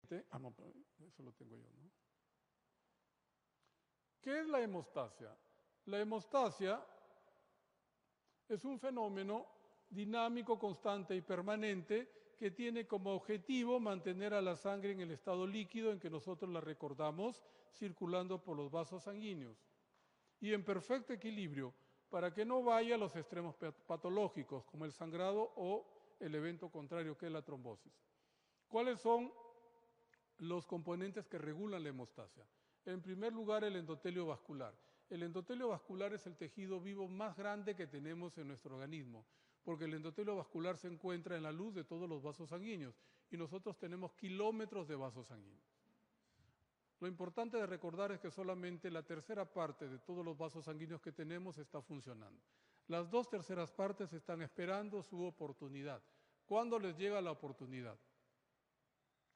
No, eso lo tengo yo, ¿no? ¿Qué es la hemostasia? La hemostasia es un fenómeno dinámico, constante y permanente que tiene como objetivo mantener a la sangre en el estado líquido en que nosotros la recordamos, circulando por los vasos sanguíneos y en perfecto equilibrio para que no vaya a los extremos patológicos como el sangrado o el evento contrario que es la trombosis. ¿Cuáles son los componentes que regulan la hemostasia? En primer lugar, el endotelio vascular. El endotelio vascular es el tejido vivo más grande que tenemos en nuestro organismo, porque el endotelio vascular se encuentra en la luz de todos los vasos sanguíneos y nosotros tenemos kilómetros de vasos sanguíneos. Lo importante de recordar es que solamente la tercera parte de todos los vasos sanguíneos que tenemos está funcionando. Las 2/3 partes están esperando su oportunidad. ¿Cuándo les llega la oportunidad?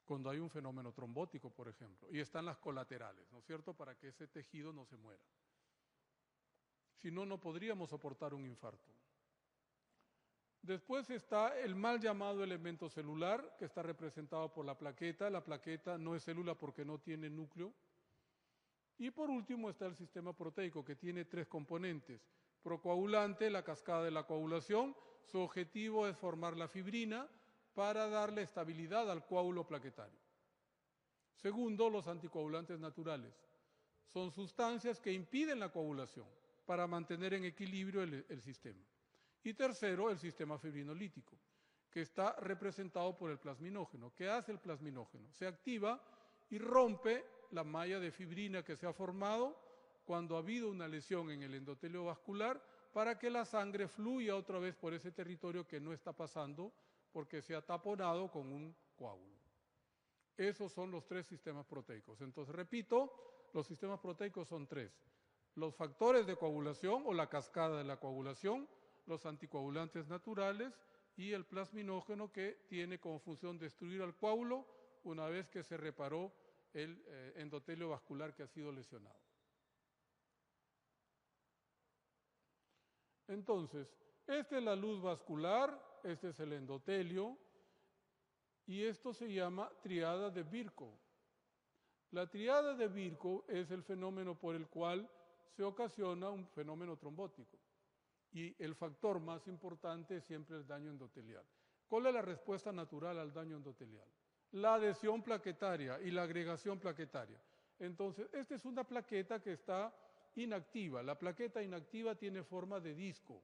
Cuando hay un fenómeno trombótico, por ejemplo, y están las colaterales, ¿no es cierto?, para que ese tejido no se muera. Si no, no podríamos soportar un infarto. Después está el mal llamado elemento celular, que está representado por la plaqueta. La plaqueta no es célula porque no tiene núcleo. Y por último está el sistema proteico, que tiene 3 componentes. Procoagulante, la cascada de la coagulación. Su objetivo es formar la fibrina para darle estabilidad al coágulo plaquetario. Segundo, los anticoagulantes naturales. Son sustancias que impiden la coagulación para mantener en equilibrio el sistema. Y tercero, el sistema fibrinolítico, que está representado por el plasminógeno. ¿Qué hace el plasminógeno? Se activa y rompe la malla de fibrina que se ha formado cuando ha habido una lesión en el endotelio vascular para que la sangre fluya otra vez por ese territorio que no está pasando porque se ha taponado con un coágulo. Esos son los 3 sistemas proteicos. Entonces, repito, los sistemas proteicos son 3. Los factores de coagulación o la cascada de la coagulación, los anticoagulantes naturales y el plasminógeno que tiene como función destruir al coágulo una vez que se reparó el endotelio vascular que ha sido lesionado. Entonces, esta es la luz vascular, este es el endotelio y esto se llama triada de Virchow. La triada de Virchow es el fenómeno por el cual se ocasiona un fenómeno trombótico. Y el factor más importante es siempre el daño endotelial. ¿Cuál es la respuesta natural al daño endotelial? La adhesión plaquetaria y la agregación plaquetaria. Entonces, esta es una plaqueta que está inactiva. La plaqueta inactiva tiene forma de disco.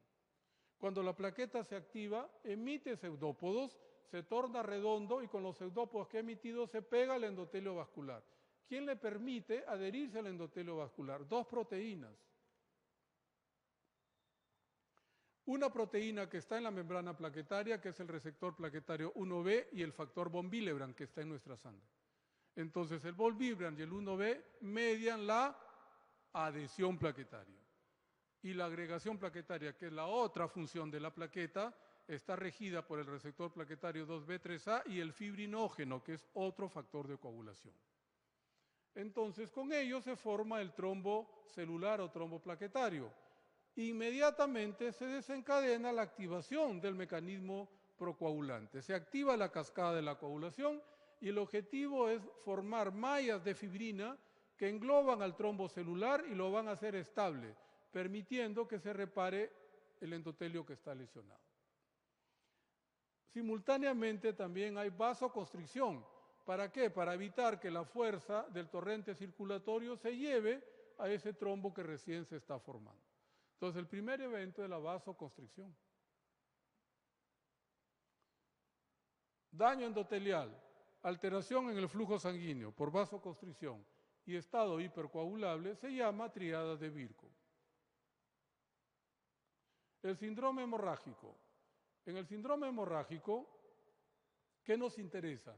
Cuando la plaqueta se activa, emite pseudópodos, se torna redondo y con los pseudópodos que ha emitido se pega al endotelio vascular. ¿Quién le permite adherirse al endotelio vascular? 2 proteínas. Una proteína que está en la membrana plaquetaria, que es el receptor plaquetario 1B, y el factor von Willebrand, que está en nuestra sangre. Entonces, el von Willebrand y el 1B median la adhesión plaquetaria. Y la agregación plaquetaria, que es la otra función de la plaqueta, está regida por el receptor plaquetario 2B3A y el fibrinógeno, que es otro factor de coagulación. Entonces, con ello se forma el trombo celular o trombo plaquetario. Inmediatamente se desencadena la activación del mecanismo procoagulante. Se activa la cascada de la coagulación y el objetivo es formar mallas de fibrina que engloban al trombo celular y lo van a hacer estable, permitiendo que se repare el endotelio que está lesionado. Simultáneamente también hay vasoconstricción. ¿Para qué? Para evitar que la fuerza del torrente circulatorio se lleve a ese trombo que recién se está formando. Entonces, el primer evento es la vasoconstricción. Daño endotelial, alteración en el flujo sanguíneo por vasoconstricción y estado hipercoagulable se llama triada de Virchow. El síndrome hemorrágico. En el síndrome hemorrágico, ¿qué nos interesa?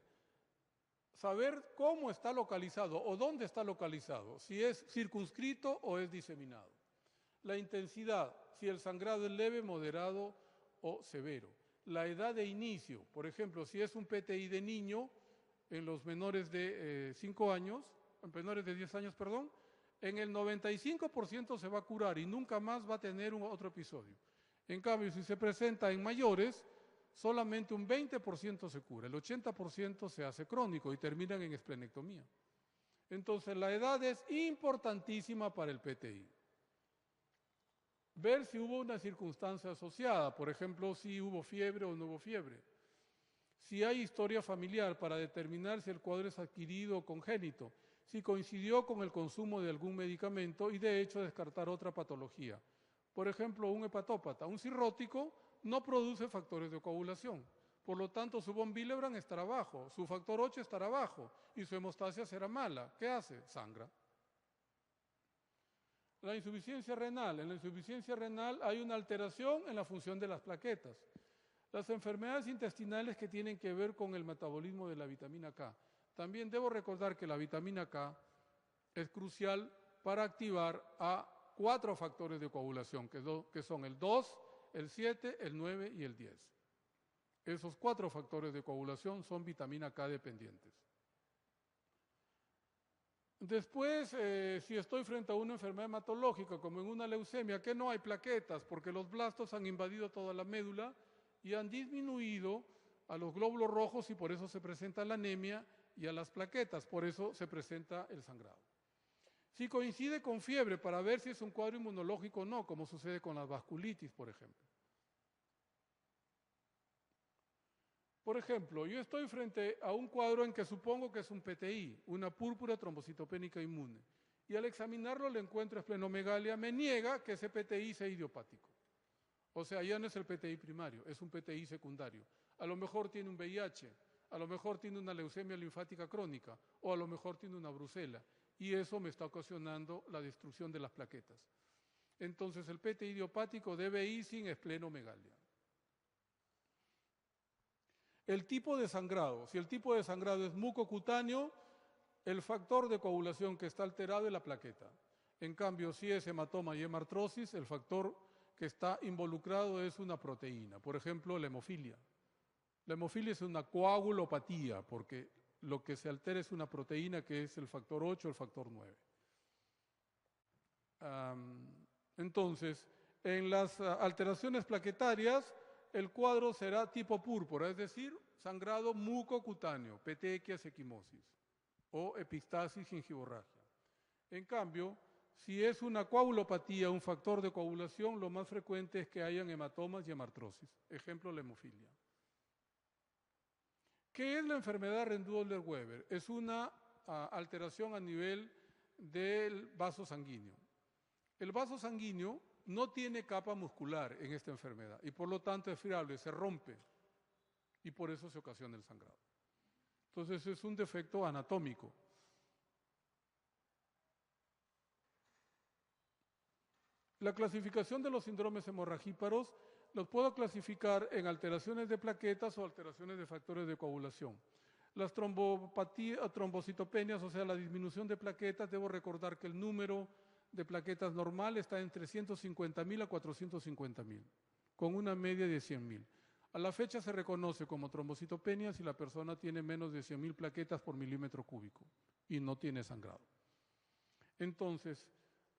Saber cómo está localizado o dónde está localizado, si es circunscrito o es diseminado. La intensidad, si el sangrado es leve, moderado o severo. La edad de inicio, por ejemplo, si es un PTI de niño, en los menores de 5 años, en menores de 10 años, perdón, en el 95% se va a curar y nunca más va a tener otro episodio. En cambio, si se presenta en mayores, solamente un 20% se cura, el 80% se hace crónico y terminan en esplenectomía. Entonces, la edad es importantísima para el PTI. Ver si hubo una circunstancia asociada, por ejemplo, si hubo fiebre o no hubo fiebre. Si hay historia familiar para determinar si el cuadro es adquirido o congénito, si coincidió con el consumo de algún medicamento y de hecho descartar otra patología. Por ejemplo, un hepatópata, un cirrótico no produce factores de coagulación, por lo tanto su von Willebrand estará bajo, su factor 8 estará bajo y su hemostasia será mala. ¿Qué hace? Sangra. La insuficiencia renal. En la insuficiencia renal hay una alteración en la función de las plaquetas. Las enfermedades intestinales que tienen que ver con el metabolismo de la vitamina K. También debo recordar que la vitamina K es crucial para activar a 4 factores de coagulación, que son el 2, el 7, el 9 y el 10. Esos 4 factores de coagulación son vitamina K dependientes. Después, si estoy frente a una enfermedad hematológica, como en una leucemia, que no hay plaquetas, porque los blastos han invadido toda la médula y han disminuido a los glóbulos rojos y por eso se presenta la anemia, y a las plaquetas, por eso se presenta el sangrado. Si coincide con fiebre, para ver si es un cuadro inmunológico o no, como sucede con las vasculitis, por ejemplo. Por ejemplo, yo estoy frente a un cuadro en que supongo que es un PTI, una púrpura trombocitopénica inmune, y al examinarlo le encuentro esplenomegalia, me niega que ese PTI sea idiopático. O sea, ya no es el PTI primario, es un PTI secundario. A lo mejor tiene un VIH, a lo mejor tiene una leucemia linfática crónica, o a lo mejor tiene una brucela, y eso me está ocasionando la destrucción de las plaquetas. Entonces, el PTI idiopático debe ir sin esplenomegalia. El tipo de sangrado. Si el tipo de sangrado es mucocutáneo, el factor de coagulación que está alterado es la plaqueta. En cambio, si es hematoma y hemartrosis, el factor que está involucrado es una proteína. Por ejemplo, la hemofilia. La hemofilia es una coagulopatía, porque lo que se altera es una proteína que es el factor 8 o el factor 9. Entonces, en las alteraciones plaquetarias, el cuadro será tipo púrpura, es decir, sangrado mucocutáneo, petequias, equimosis o epistasis gingivorragia. En cambio, si es una coagulopatía, un factor de coagulación, lo más frecuente es que hayan hematomas y hemartrosis. Ejemplo, la hemofilia. ¿Qué es la enfermedad Rendueler-Weber? Es una alteración a nivel del vaso sanguíneo. El vaso sanguíneo no tiene capa muscular en esta enfermedad y por lo tanto es friable, se rompe y por eso se ocasiona el sangrado. Entonces es un defecto anatómico. La clasificación de los síndromes hemorragíparos los puedo clasificar en alteraciones de plaquetas o alteraciones de factores de coagulación. Las trombocitopenias, o sea, la disminución de plaquetas, debo recordar que el número de plaquetas normal está entre 150.000 a 450.000, con una media de 100.000. A la fecha se reconoce como trombocitopenia si la persona tiene menos de 100.000 plaquetas por milímetro cúbico y no tiene sangrado. Entonces,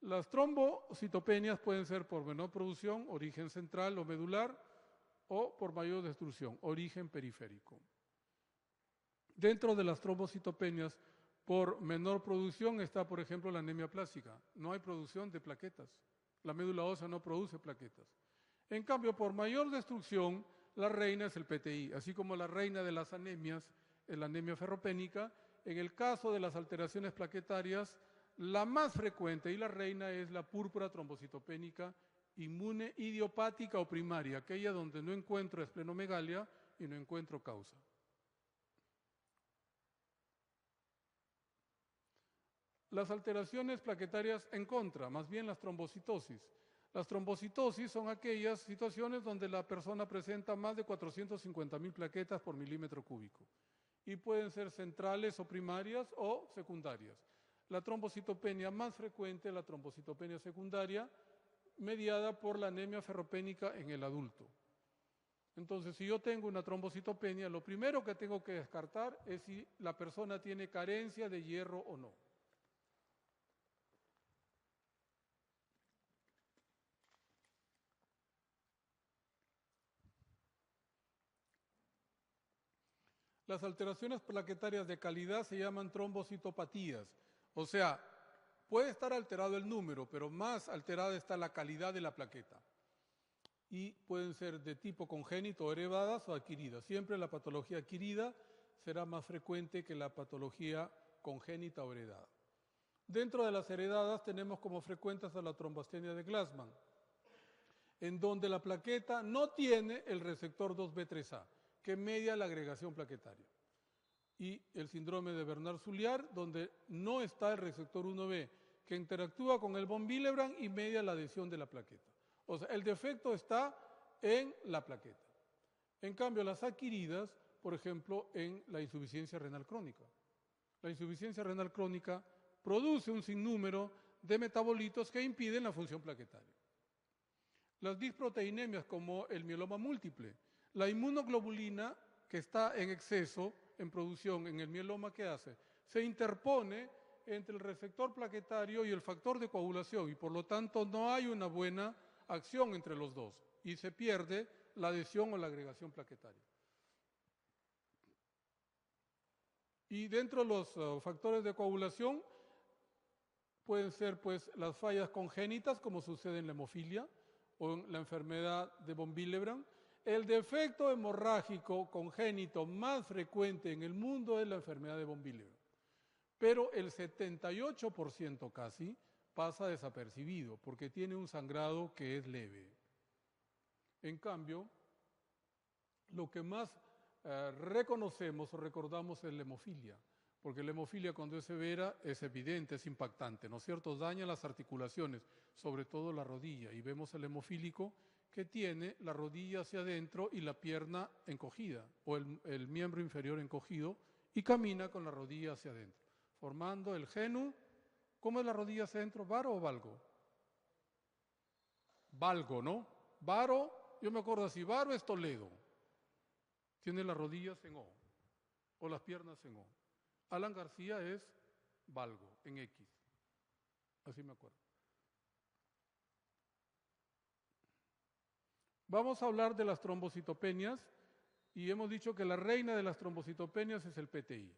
las trombocitopenias pueden ser por menor producción, origen central o medular, o por mayor destrucción, origen periférico. Dentro de las trombocitopenias por menor producción está, por ejemplo, la anemia plástica. No hay producción de plaquetas. La médula ósea no produce plaquetas. En cambio, por mayor destrucción, la reina es el PTI, así como la reina de las anemias es la anemia ferropénica. En el caso de las alteraciones plaquetarias, la más frecuente y la reina es la púrpura trombocitopénica inmune idiopática o primaria, aquella donde no encuentro esplenomegalia y no encuentro causa. Las alteraciones plaquetarias en contra, más bien las trombocitosis. Las trombocitosis son aquellas situaciones donde la persona presenta más de 450.000 plaquetas por milímetro cúbico y pueden ser centrales o primarias o secundarias. La trombocitopenia más frecuente es la trombocitopenia secundaria, mediada por la anemia ferropénica en el adulto. Entonces, si yo tengo una trombocitopenia, lo primero que tengo que descartar es si la persona tiene carencia de hierro o no. Las alteraciones plaquetarias de calidad se llaman trombocitopatías. O sea, puede estar alterado el número, pero más alterada está la calidad de la plaqueta. Y pueden ser de tipo congénito, heredadas o adquiridas. Siempre la patología adquirida será más frecuente que la patología congénita o heredada. Dentro de las heredadas tenemos como frecuentes a la trombastenia de Glassman, en donde la plaqueta no tiene el receptor 2B3A, que media la agregación plaquetaria. Y el síndrome de Bernard-Soulier, donde no está el receptor 1B, que interactúa con el von Willebrand y media la adhesión de la plaqueta. O sea, el defecto está en la plaqueta. En cambio, las adquiridas, por ejemplo, en la insuficiencia renal crónica. La insuficiencia renal crónica produce un sinnúmero de metabolitos que impiden la función plaquetaria. Las disproteinemias, como el mieloma múltiple, la inmunoglobulina que está en exceso en producción en el mieloma, ¿qué hace? Se interpone entre el receptor plaquetario y el factor de coagulación y por lo tanto no hay una buena acción entre los dos y se pierde la adhesión o la agregación plaquetaria. Y dentro de los factores de coagulación pueden ser pues las fallas congénitas, como sucede en la hemofilia o en la enfermedad de von Willebrand. El defecto hemorrágico congénito más frecuente en el mundo es la enfermedad de von Willebrand, pero el 78% casi pasa desapercibido porque tiene un sangrado que es leve. En cambio, lo que más reconocemos o recordamos es la hemofilia, porque la hemofilia cuando es severa es evidente, es impactante, ¿no es cierto? Daña las articulaciones, sobre todo la rodilla, y vemos al hemofílico que tiene la rodilla hacia adentro y la pierna encogida, o el miembro inferior encogido, y camina con la rodilla hacia adentro, formando el genu. ¿Cómo es la rodilla hacia adentro? ¿Varo o valgo? Valgo, ¿no? Varo, yo me acuerdo así, Varo es Toledo. Tiene las rodillas en O, o las piernas en O. Alan García es valgo, en X. Así me acuerdo. Vamos a hablar de las trombocitopenias y hemos dicho que la reina de las trombocitopenias es el PTI,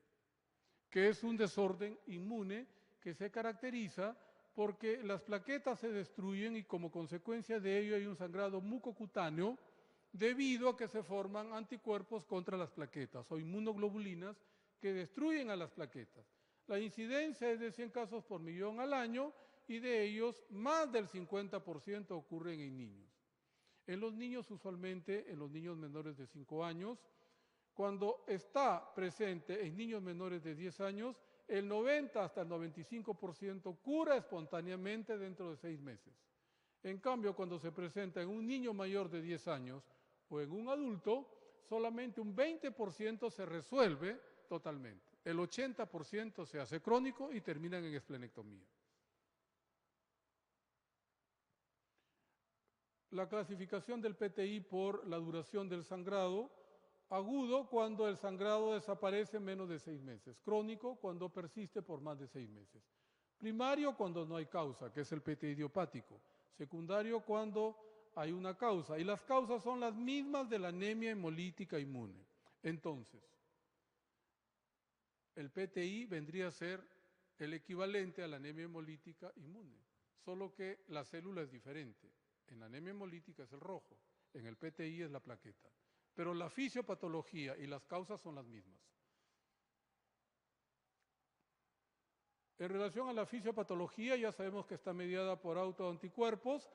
que es un desorden inmune que se caracteriza porque las plaquetas se destruyen y como consecuencia de ello hay un sangrado mucocutáneo debido a que se forman anticuerpos contra las plaquetas o inmunoglobulinas que destruyen a las plaquetas. La incidencia es de 100 casos por millón al año y de ellos más del 50% ocurren en niños. En los niños usualmente, en los niños menores de 5 años, cuando está presente en niños menores de 10 años, el 90 hasta el 95% cura espontáneamente dentro de 6 meses. En cambio, cuando se presenta en un niño mayor de 10 años o en un adulto, solamente un 20% se resuelve totalmente. El 80% se hace crónico y terminan en esplenectomía. La clasificación del PTI por la duración del sangrado: agudo cuando el sangrado desaparece en menos de 6 meses, crónico cuando persiste por más de 6 meses, primario cuando no hay causa, que es el PTI idiopático, secundario cuando hay una causa, y las causas son las mismas de la anemia hemolítica inmune. Entonces, el PTI vendría a ser el equivalente a la anemia hemolítica inmune, solo que la célula es diferente. En la anemia hemolítica es el rojo, en el PTI es la plaqueta. Pero la fisiopatología y las causas son las mismas. En relación a la fisiopatología, ya sabemos que está mediada por autoanticuerpos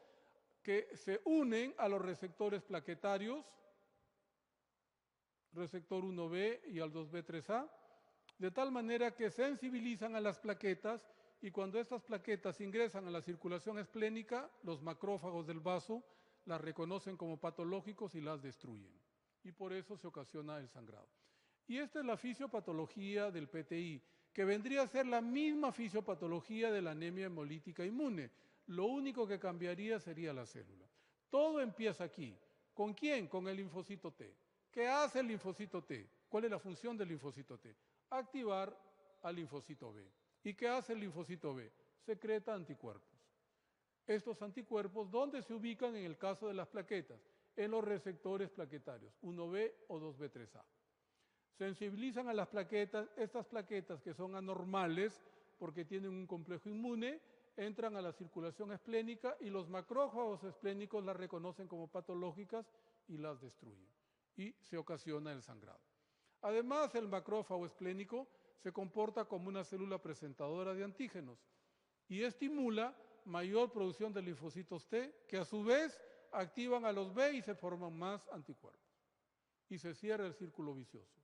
que se unen a los receptores plaquetarios, receptor 1B y al 2B3A, de tal manera que sensibilizan a las plaquetas y cuando estas plaquetas ingresan a la circulación esplénica, los macrófagos del vaso las reconocen como patológicos y las destruyen. Y por eso se ocasiona el sangrado. Y esta es la fisiopatología del PTI, que vendría a ser la misma fisiopatología de la anemia hemolítica inmune. Lo único que cambiaría sería la célula. Todo empieza aquí. ¿Con quién? Con el linfocito T. ¿Qué hace el linfocito T? ¿Cuál es la función del linfocito T? Activar al linfocito B. ¿Y qué hace el linfocito B? Secreta anticuerpos. Estos anticuerpos, ¿dónde se ubican en el caso de las plaquetas? En los receptores plaquetarios, 1B o 2B3A. sensibilizan a las plaquetas, estas plaquetas que son anormales porque tienen un complejo inmune, entran a la circulación esplénica y los macrófagos esplénicos las reconocen como patológicas y las destruyen. Y se ocasiona el sangrado. Además, el macrófago esplénico se comporta como una célula presentadora de antígenos y estimula mayor producción de linfocitos T, que a su vez activan a los B y se forman más anticuerpos. Y se cierra el círculo vicioso.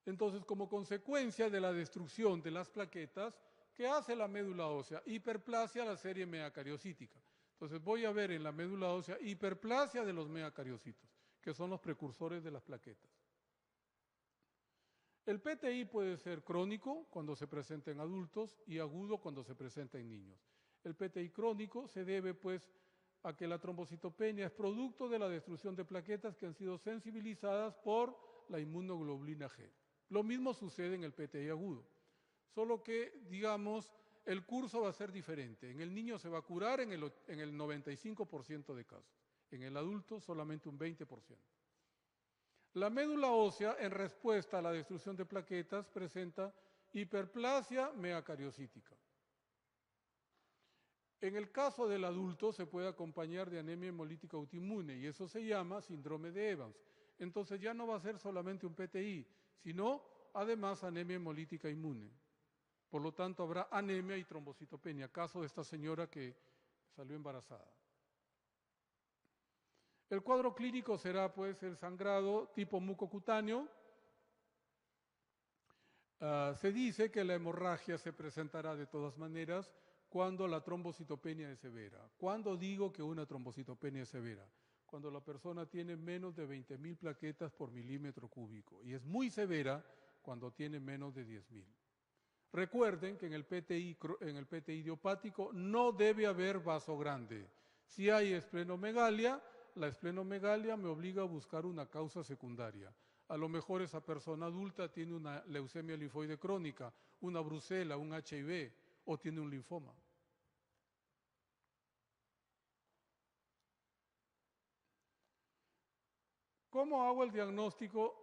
Entonces, como consecuencia de la destrucción de las plaquetas, ¿qué hace la médula ósea? Hiperplasia a la serie megacariocítica. Entonces voy a ver en la médula ósea hiperplasia de los megacariocitos, que son los precursores de las plaquetas. El PTI puede ser crónico cuando se presenta en adultos y agudo cuando se presenta en niños. El PTI crónico se debe pues a que la trombocitopenia es producto de la destrucción de plaquetas que han sido sensibilizadas por la inmunoglobulina G. Lo mismo sucede en el PTI agudo, solo que, digamos, el curso va a ser diferente. En el niño se va a curar en el 95% de casos, en el adulto solamente un 20%. La médula ósea, en respuesta a la destrucción de plaquetas, presenta hiperplasia megacariocítica. En el caso del adulto se puede acompañar de anemia hemolítica autoinmune y eso se llama síndrome de Evans. Entonces ya no va a ser solamente un PTI, sino además anemia hemolítica inmune. Por lo tanto, habrá anemia y trombocitopenia, caso de esta señora que salió embarazada. El cuadro clínico será pues el sangrado tipo mucocutáneo. Se dice que la hemorragia se presentará de todas maneras cuando la trombocitopenia es severa. ¿Cuándo digo que una trombocitopenia es severa? Cuando la persona tiene menos de 20.000 plaquetas por milímetro cúbico y es muy severa cuando tiene menos de 10.000. Recuerden que en el PTI idiopático no debe haber vaso grande. Si hay esplenomegalia, la esplenomegalia me obliga a buscar una causa secundaria. A lo mejor esa persona adulta tiene una leucemia linfoide crónica, una brucela, un HIV o tiene un linfoma. ¿Cómo hago el diagnóstico?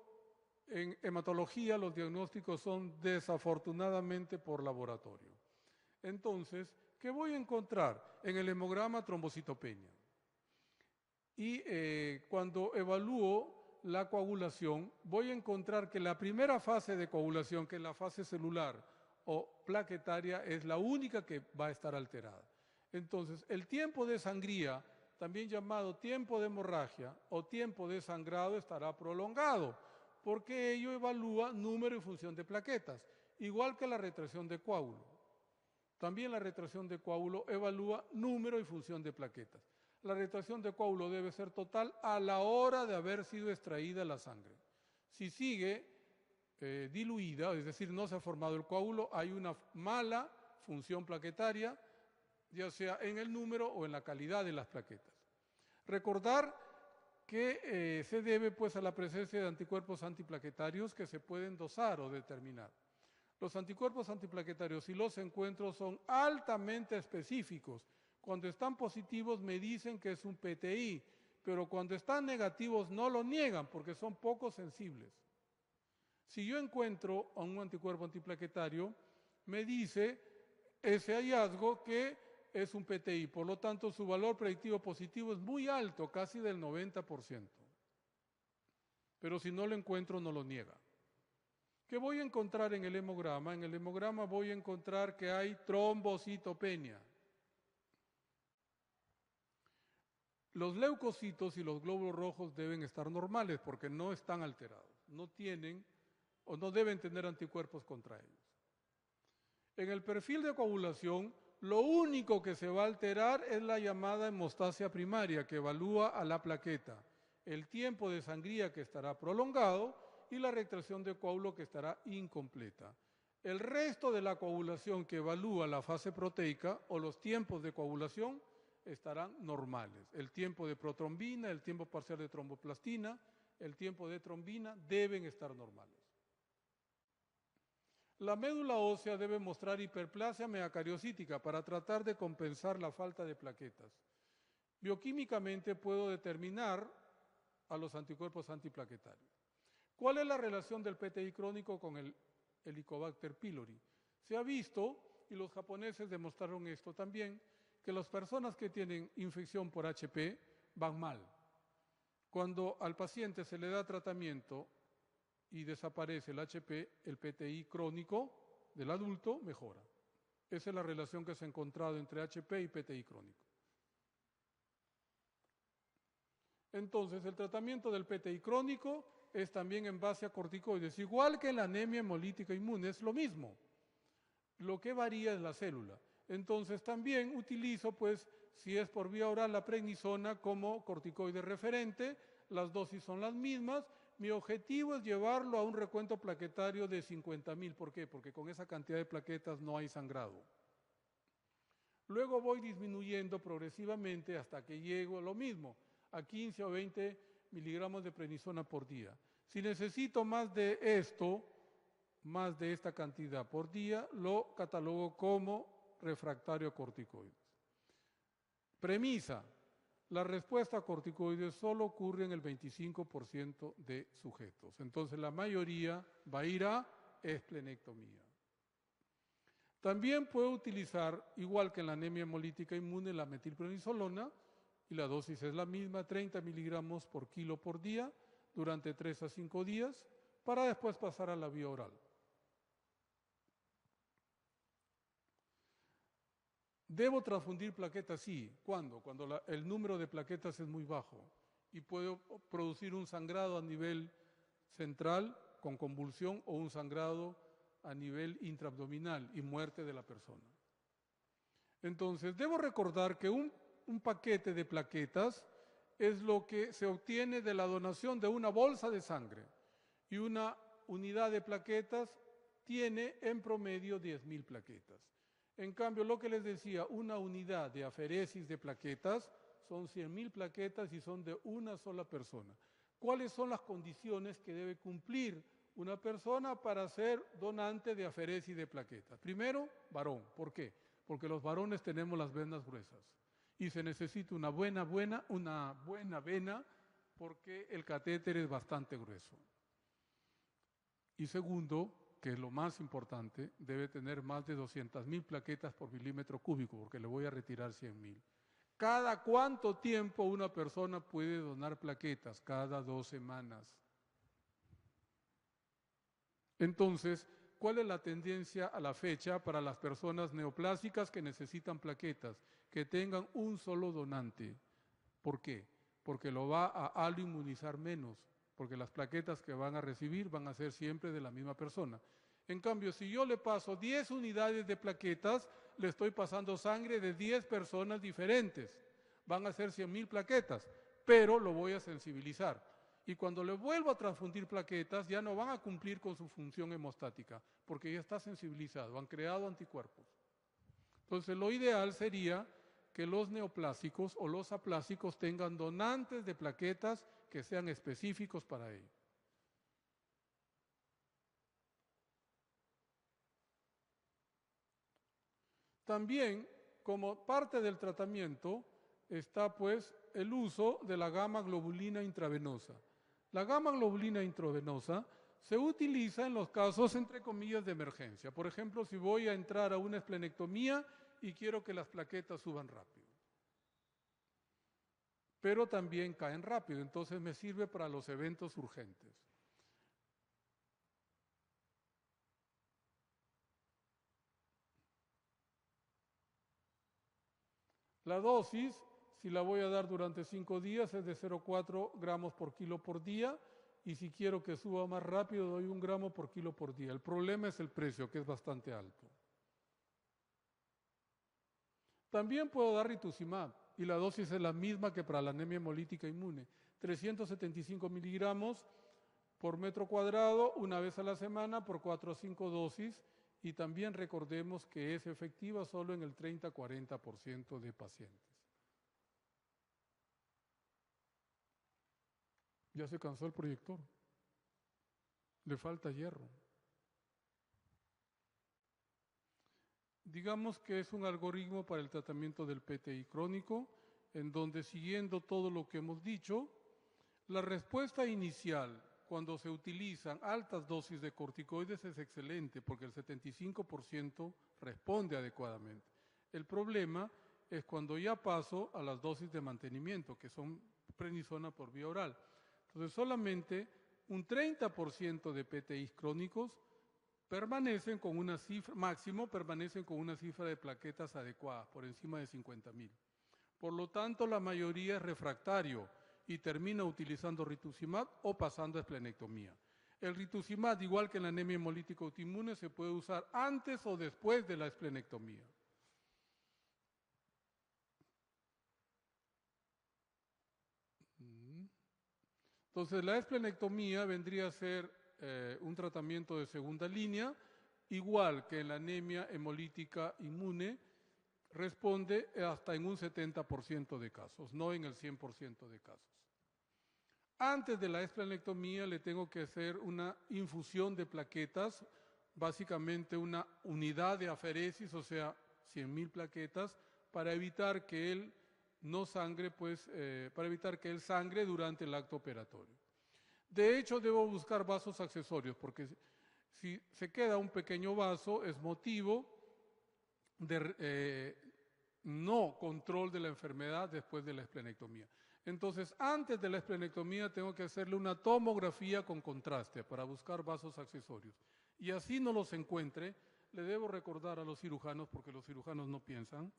En hematología los diagnósticos son desafortunadamente por laboratorio. Entonces, ¿qué voy a encontrar? En el hemograma trombocitopenia. Y cuando evalúo la coagulación, voy a encontrar que la primera fase de coagulación, que es la fase celular o plaquetaria, es la única que va a estar alterada. Entonces, el tiempo de sangría, también llamado tiempo de hemorragia o tiempo de sangrado, estará prolongado, porque ello evalúa número y función de plaquetas, igual que la retracción de coágulo. También la retracción de coágulo evalúa número y función de plaquetas. La retracción de coágulo debe ser total a la hora de haber sido extraída la sangre. Si sigue diluida, es decir, no se ha formado el coágulo, hay una mala función plaquetaria, ya sea en el número o en la calidad de las plaquetas. Recordar que se debe pues a la presencia de anticuerpos antiplaquetarios que se pueden dosar o determinar. Los anticuerpos antiplaquetarios, si los encuentro, son altamente específicos. Cuando están positivos me dicen que es un PTI, pero cuando están negativos no lo niegan porque son poco sensibles. Si yo encuentro a un anticuerpo antiplaquetario, me dice ese hallazgo que es un PTI, por lo tanto su valor predictivo positivo es muy alto, casi del 90%. Pero si no lo encuentro, no lo niega. ¿Qué voy a encontrar en el hemograma? En el hemograma voy a encontrar que hay trombocitopenia. Los leucocitos y los glóbulos rojos deben estar normales porque no están alterados, no tienen o no deben tener anticuerpos contra ellos. En el perfil de coagulación, lo único que se va a alterar es la llamada hemostasia primaria, que evalúa a la plaqueta, el tiempo de sangría que estará prolongado y la retracción de coágulo que estará incompleta. El resto de la coagulación que evalúa la fase proteica o los tiempos de coagulación estarán normales. El tiempo de protrombina, el tiempo parcial de tromboplastina, el tiempo de trombina deben estar normales. La médula ósea debe mostrar hiperplasia megacariocítica para tratar de compensar la falta de plaquetas. Bioquímicamente puedo determinar a los anticuerpos antiplaquetarios. ¿Cuál es la relación del PTI crónico con el Helicobacter pylori? Se ha visto, y los japoneses demostraron esto también, que las personas que tienen infección por HP van mal. Cuando al paciente se le da tratamiento y desaparece el HP, el PTI crónico del adulto mejora. Esa es la relación que se ha encontrado entre HP y PTI crónico. Entonces, el tratamiento del PTI crónico es también en base a corticoides, igual que en la anemia hemolítica inmune, es lo mismo. Lo que varía es la célula. Entonces, también utilizo, pues, si es por vía oral, la prednisona como corticoide referente, las dosis son las mismas. Mi objetivo es llevarlo a un recuento plaquetario de 50.000. ¿Por qué? Porque con esa cantidad de plaquetas no hay sangrado. Luego voy disminuyendo progresivamente hasta que llego a lo mismo, a 15 o 20 miligramos de prednisona por día. Si necesito más de esto, más de esta cantidad por día, lo catalogo como refractario a corticoides. Premisa: la respuesta a corticoides solo ocurre en el 25% de sujetos. Entonces, la mayoría va a ir a esplenectomía. También puedo utilizar, igual que en la anemia hemolítica inmune, la metilprednisolona, y la dosis es la misma, 30 miligramos por kilo por día, durante 3 a 5 días, para después pasar a la vía oral. ¿Debo transfundir plaquetas? Sí. ¿Cuándo? Cuando el número de plaquetas es muy bajo y puedo producir un sangrado a nivel central con convulsión o un sangrado a nivel intraabdominal y muerte de la persona. Entonces, debo recordar que un paquete de plaquetas es lo que se obtiene de la donación de una bolsa de sangre, y una unidad de plaquetas tiene en promedio 10.000 plaquetas. En cambio, lo que les decía, una unidad de aferesis de plaquetas son 100.000 plaquetas y son de una sola persona. ¿Cuáles son las condiciones que debe cumplir una persona para ser donante de aferesis de plaquetas? Primero, varón. ¿Por qué? Porque los varones tenemos las venas gruesas y se necesita una buena vena, porque el catéter es bastante grueso. Y segundo, que es lo más importante, debe tener más de 200.000 plaquetas por milímetro cúbico, porque le voy a retirar 100.000. ¿Cada cuánto tiempo una persona puede donar plaquetas? Cada 2 semanas. Entonces, ¿cuál es la tendencia a la fecha para las personas neoplásicas que necesitan plaquetas? Que tengan un solo donante. ¿Por qué? Porque lo va a aloinmunizar menos, porque las plaquetas que van a recibir van a ser siempre de la misma persona. En cambio, si yo le paso 10 unidades de plaquetas, le estoy pasando sangre de 10 personas diferentes. Van a ser 100.000 plaquetas, pero lo voy a sensibilizar. Y cuando le vuelvo a transfundir plaquetas, ya no van a cumplir con su función hemostática, porque ya está sensibilizado, han creado anticuerpos. Entonces, lo ideal sería que los neoplásicos o los aplásicos tengan donantes de plaquetas que sean específicos para ello. También, como parte del tratamiento, está pues el uso de la gamma globulina intravenosa. La gamma globulina intravenosa se utiliza en los casos, entre comillas, de emergencia. Por ejemplo, si voy a entrar a una esplenectomía y quiero que las plaquetas suban rápido. Pero también caen rápido, entonces me sirve para los eventos urgentes. La dosis, si la voy a dar durante 5 días, es de 0,4 gramos por kilo por día, y si quiero que suba más rápido, doy 1 gramo por kilo por día. El problema es el precio, que es bastante alto. También puedo dar rituximab, y la dosis es la misma que para la anemia hemolítica inmune. 375 miligramos por metro cuadrado, una vez a la semana, por 4 a 5 dosis, y también recordemos que es efectiva solo en el 30-40% de pacientes. Ya se cansó el proyector. Le falta hierro. Digamos que es un algoritmo para el tratamiento del PTI crónico, en donde, siguiendo todo lo que hemos dicho, la respuesta inicial cuando se utilizan altas dosis de corticoides es excelente porque el 75% responde adecuadamente. El problema es cuando ya paso a las dosis de mantenimiento, que son prednisona por vía oral. Entonces, solamente un 30% de PTIs crónicos permanecen con una cifra, máximo permanecen con una cifra de plaquetas adecuada, por encima de 50.000. Por lo tanto, la mayoría es refractario y termina utilizando rituximab o pasando a esplenectomía. El rituximab, igual que en la anemia hemolítica autoinmune, se puede usar antes o después de la esplenectomía. Entonces, la esplenectomía vendría a ser un tratamiento de segunda línea, igual que en la anemia hemolítica inmune, responde hasta en un 70% de casos, no en el 100% de casos. Antes de la esplenectomía le tengo que hacer una infusión de plaquetas, básicamente una unidad de aferesis, o sea, 100.000 plaquetas, para evitar que él no sangre, para evitar que él sangre durante el acto operatorio. De hecho, debo buscar vasos accesorios, porque si se queda un pequeño vaso es motivo de no control de la enfermedad después de la esplenectomía. Entonces, antes de la esplenectomía tengo que hacerle una tomografía con contraste para buscar vasos accesorios. Y así no los encuentre, le debo recordar a los cirujanos, porque los cirujanos no piensan,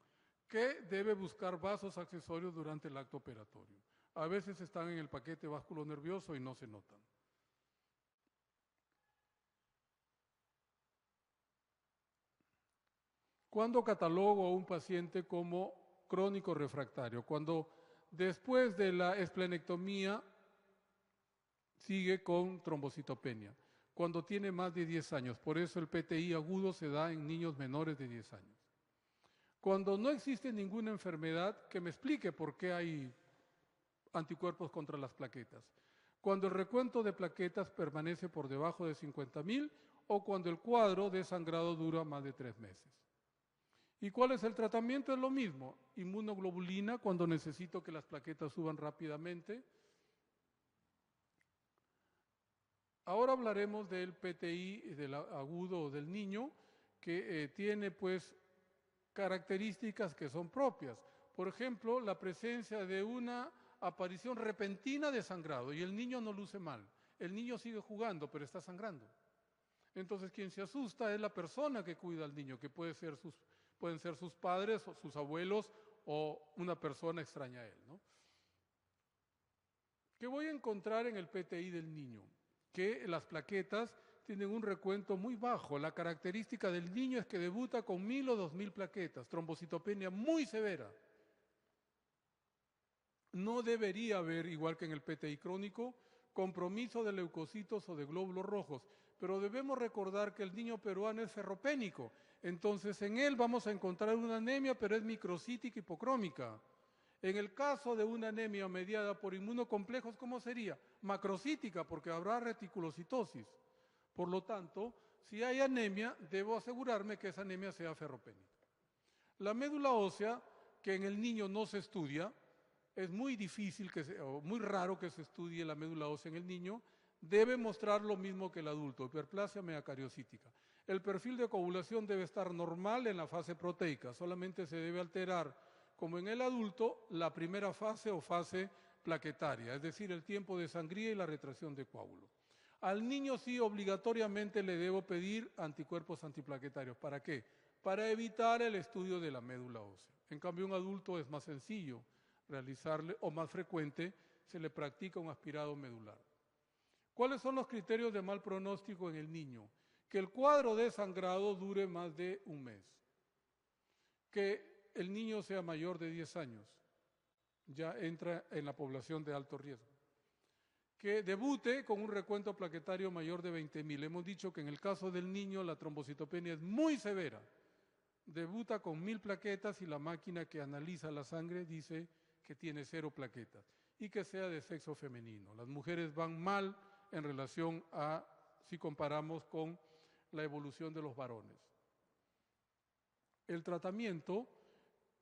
que debe buscar vasos accesorios durante el acto operatorio. A veces están en el paquete vasculonervioso y no se notan. ¿Cuándo catalogo a un paciente como crónico refractario? Cuando después de la esplenectomía sigue con trombocitopenia, cuando tiene más de 10 años. Por eso el PTI agudo se da en niños menores de 10 años. Cuando no existe ninguna enfermedad que me explique por qué hay anticuerpos contra las plaquetas. Cuando el recuento de plaquetas permanece por debajo de 50.000 o cuando el cuadro de sangrado dura más de 3 meses. ¿Y cuál es el tratamiento? Es lo mismo, inmunoglobulina cuando necesito que las plaquetas suban rápidamente. Ahora hablaremos del PTI, del agudo o del niño, que tiene pues características que son propias. Por ejemplo, la presencia de una aparición repentina de sangrado y el niño no luce mal. El niño sigue jugando, pero está sangrando. Entonces, quien se asusta es la persona que cuida al niño, que pueden ser sus padres o sus abuelos o una persona extraña a él, ¿no? ¿Qué voy a encontrar en el PTI del niño? Que las plaquetas tienen un recuento muy bajo. La característica del niño es que debuta con 1.000 o 2.000 plaquetas, trombocitopenia muy severa. No debería haber, igual que en el PTI crónico, compromiso de leucocitos o de glóbulos rojos, pero debemos recordar que el niño peruano es ferropénico, entonces en él vamos a encontrar una anemia, pero es microcítica hipocrómica. En el caso de una anemia mediada por inmunocomplejos, ¿cómo sería? Macrocítica, porque habrá reticulocitosis. Por lo tanto, si hay anemia, debo asegurarme que esa anemia sea ferropénica. La médula ósea, que en el niño no se estudia, es muy difícil o muy raro que se estudie la médula ósea en el niño, debe mostrar lo mismo que el adulto, hiperplasia megacariocítica. El perfil de coagulación debe estar normal en la fase proteica, solamente se debe alterar, como en el adulto, la primera fase o fase plaquetaria, es decir, el tiempo de sangría y la retracción de coágulo. Al niño sí obligatoriamente le debo pedir anticuerpos antiplaquetarios. ¿Para qué? Para evitar el estudio de la médula ósea. En cambio, un adulto es más sencillo realizarle, o más frecuente, se le practica un aspirado medular. ¿Cuáles son los criterios de mal pronóstico en el niño? Que el cuadro de sangrado dure más de un mes. Que el niño sea mayor de 10 años. Ya entra en la población de alto riesgo. Que debute con un recuento plaquetario mayor de 20.000. Hemos dicho que en el caso del niño la trombocitopenia es muy severa. Debuta con 1.000 plaquetas y la máquina que analiza la sangre dice que tiene 0 plaquetas y que sea de sexo femenino. Las mujeres van mal en relación a si comparamos con la evolución de los varones. El tratamiento,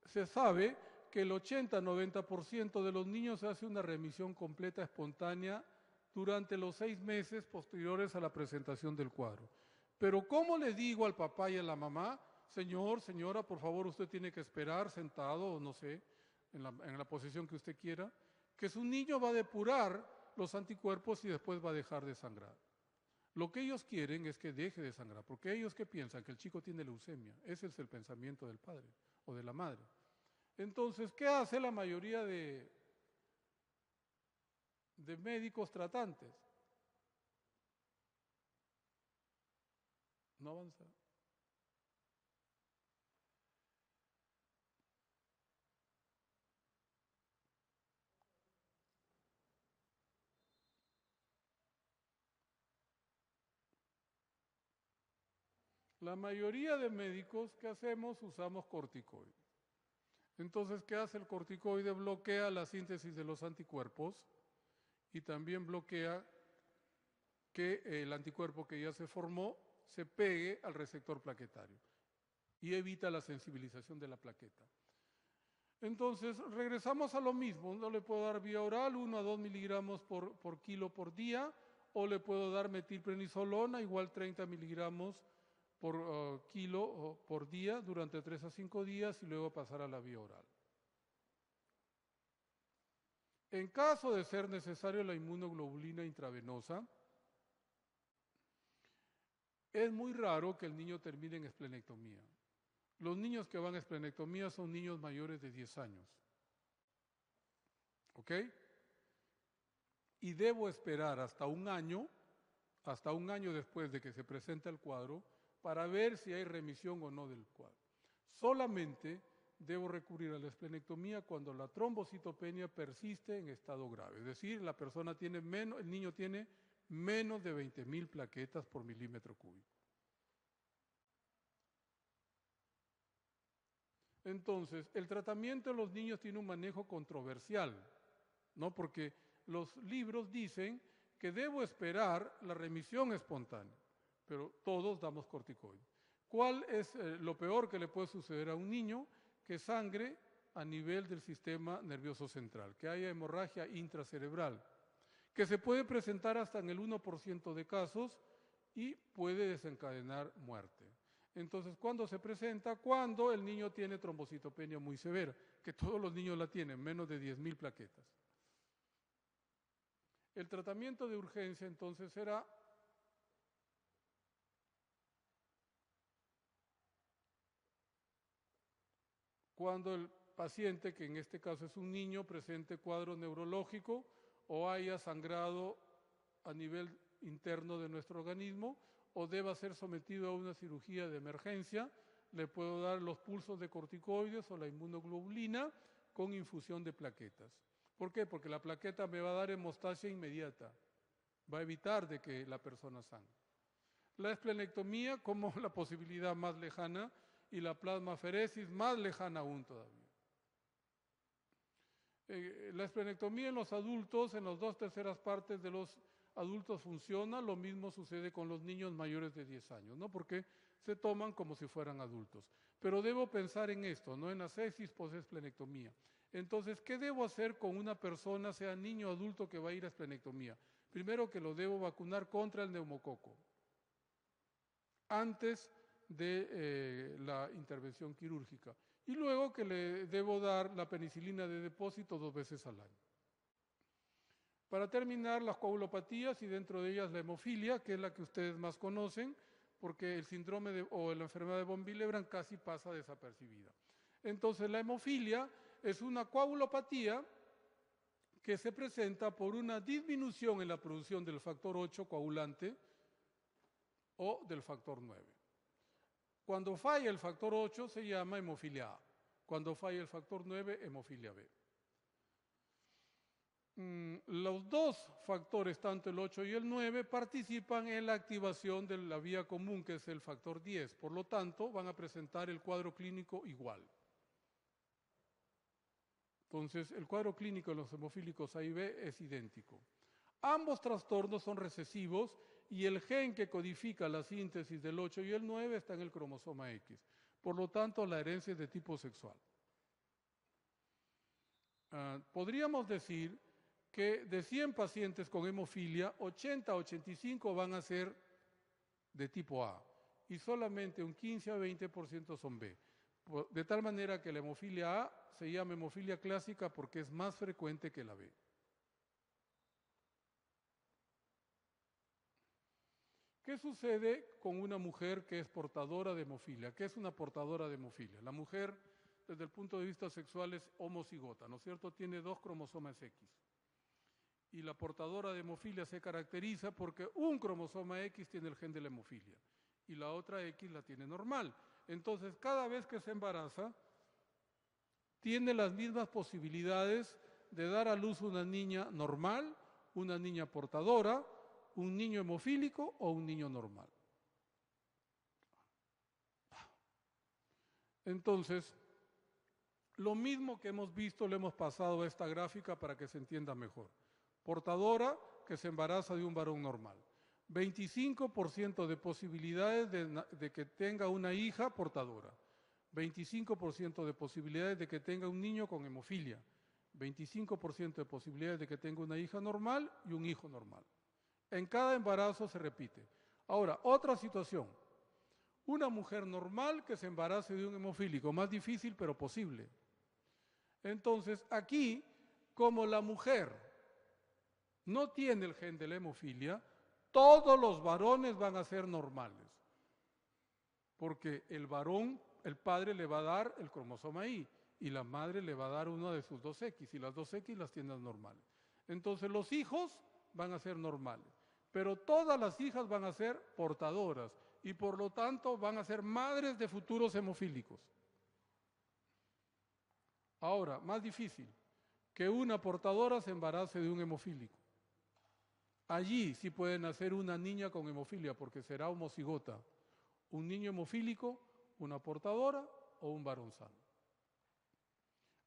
se sabe que el 80-90% de los niños hace una remisión completa espontánea durante los 6 meses posteriores a la presentación del cuadro. Pero ¿cómo le digo al papá y a la mamá, señor, señora, por favor usted tiene que esperar sentado o no sé, en la posición que usted quiera, que su niño va a depurar los anticuerpos y después va a dejar de sangrar? Lo que ellos quieren es que deje de sangrar, porque ellos ¿qué piensan? Que el chico tiene leucemia. Ese es el pensamiento del padre o de la madre. Entonces, ¿qué hace la mayoría de médicos tratantes? No avanza. La mayoría de médicos, ¿qué hacemos? Usamos corticoides. Entonces, ¿qué hace el corticoide? Bloquea la síntesis de los anticuerpos y también bloquea que el anticuerpo que ya se formó se pegue al receptor plaquetario y evita la sensibilización de la plaqueta. Entonces, regresamos a lo mismo. No le puedo dar vía oral 1 a 2 miligramos por kilo por día, o le puedo dar metilprednisolona igual 30 miligramos por kilo por día durante 3 a 5 días y luego pasar a la vía oral. En caso de ser necesario la inmunoglobulina intravenosa, es muy raro que el niño termine en esplenectomía. Los niños que van a esplenectomía son niños mayores de 10 años. ¿Ok? Y debo esperar hasta un año después de que se presenta el cuadro, para ver si hay remisión o no del cuadro. Solamente debo recurrir a la esplenectomía cuando la trombocitopenia persiste en estado grave. Es decir, el niño tiene menos de 20.000 plaquetas por milímetro cúbico. Entonces, el tratamiento de los niños tiene un manejo controversial, ¿no? Porque los libros dicen que debo esperar la remisión espontánea, pero todos damos corticoides. ¿Cuál es lo peor que le puede suceder a un niño? Que sangre a nivel del sistema nervioso central, que haya hemorragia intracerebral, que se puede presentar hasta en el 1% de casos y puede desencadenar muerte. Entonces, ¿cuándo se presenta? Cuando el niño tiene trombocitopenia muy severa, que todos los niños la tienen, menos de 10.000 plaquetas. El tratamiento de urgencia entonces será cuando el paciente, que en este caso es un niño, presente cuadro neurológico o haya sangrado a nivel interno de nuestro organismo o deba ser sometido a una cirugía de emergencia. Le puedo dar los pulsos de corticoides o la inmunoglobulina con infusión de plaquetas. ¿Por qué? Porque la plaqueta me va a dar hemostasia inmediata, va a evitar de que la persona sangre. La esplenectomía como la posibilidad más lejana y la plasmaferesis más lejana aún todavía. La esplenectomía en los adultos, en las 2/3 partes de los adultos funciona, lo mismo sucede con los niños mayores de 10 años, ¿no? Porque se toman como si fueran adultos. Pero debo pensar en esto, no en asepsis post-esplenectomía. Entonces, ¿qué debo hacer con una persona, sea niño o adulto, que va a ir a esplenectomía? Primero, que lo debo vacunar contra el neumococo antes de la intervención quirúrgica. Y luego que le debo dar la penicilina de depósito 2 veces al año. Para terminar, las coagulopatías y dentro de ellas la hemofilia, que es la que ustedes más conocen, porque el síndrome o la enfermedad de von Willebrand casi pasa desapercibida. Entonces, la hemofilia es una coagulopatía que se presenta por una disminución en la producción del factor 8 coagulante o del factor 9. Cuando falla el factor 8 se llama hemofilia A. Cuando falla el factor 9, hemofilia B. Los dos factores, tanto el 8 y el 9, participan en la activación de la vía común, que es el factor 10. Por lo tanto, van a presentar el cuadro clínico igual. Entonces, el cuadro clínico de los hemofílicos A y B es idéntico. Ambos trastornos son recesivos y el gen que codifica la síntesis del 8 y el 9 está en el cromosoma X. Por lo tanto, la herencia es de tipo sexual. Podríamos decir que de 100 pacientes con hemofilia, 80 a 85 van a ser de tipo A y solamente un 15 a 20% son B. De tal manera que la hemofilia A se llama hemofilia clásica porque es más frecuente que la B. ¿Qué sucede con una mujer que es portadora de hemofilia? ¿Qué es una portadora de hemofilia? La mujer, desde el punto de vista sexual, es homocigota, ¿no es cierto? Tiene 2 cromosomas X. Y la portadora de hemofilia se caracteriza porque un cromosoma X tiene el gen de la hemofilia y la otra X la tiene normal. Entonces, cada vez que se embaraza, tiene las mismas posibilidades de dar a luz una niña normal, una niña portadora, un niño hemofílico o un niño normal. Entonces, lo mismo que hemos visto lo hemos pasado a esta gráfica para que se entienda mejor. Portadora que se embaraza de un varón normal. 25% de posibilidades de que tenga una hija portadora. 25% de posibilidades de que tenga un niño con hemofilia. 25% de posibilidades de que tenga una hija normal y un hijo normal. En cada embarazo se repite. Ahora, otra situación. Una mujer normal que se embarace de un hemofílico, más difícil pero posible. Entonces, aquí, como la mujer no tiene el gen de la hemofilia, todos los varones van a ser normales. Porque el varón, el padre le va a dar el cromosoma Y y la madre le va a dar una de sus 2X y las 2X las tiene normales. Entonces, los hijos van a ser normales. Pero todas las hijas van a ser portadoras y por lo tanto van a ser madres de futuros hemofílicos. Ahora, más difícil, que una portadora se embarace de un hemofílico. Allí sí puede nacer una niña con hemofilia porque será homocigota. Un niño hemofílico, una portadora o un varón sano.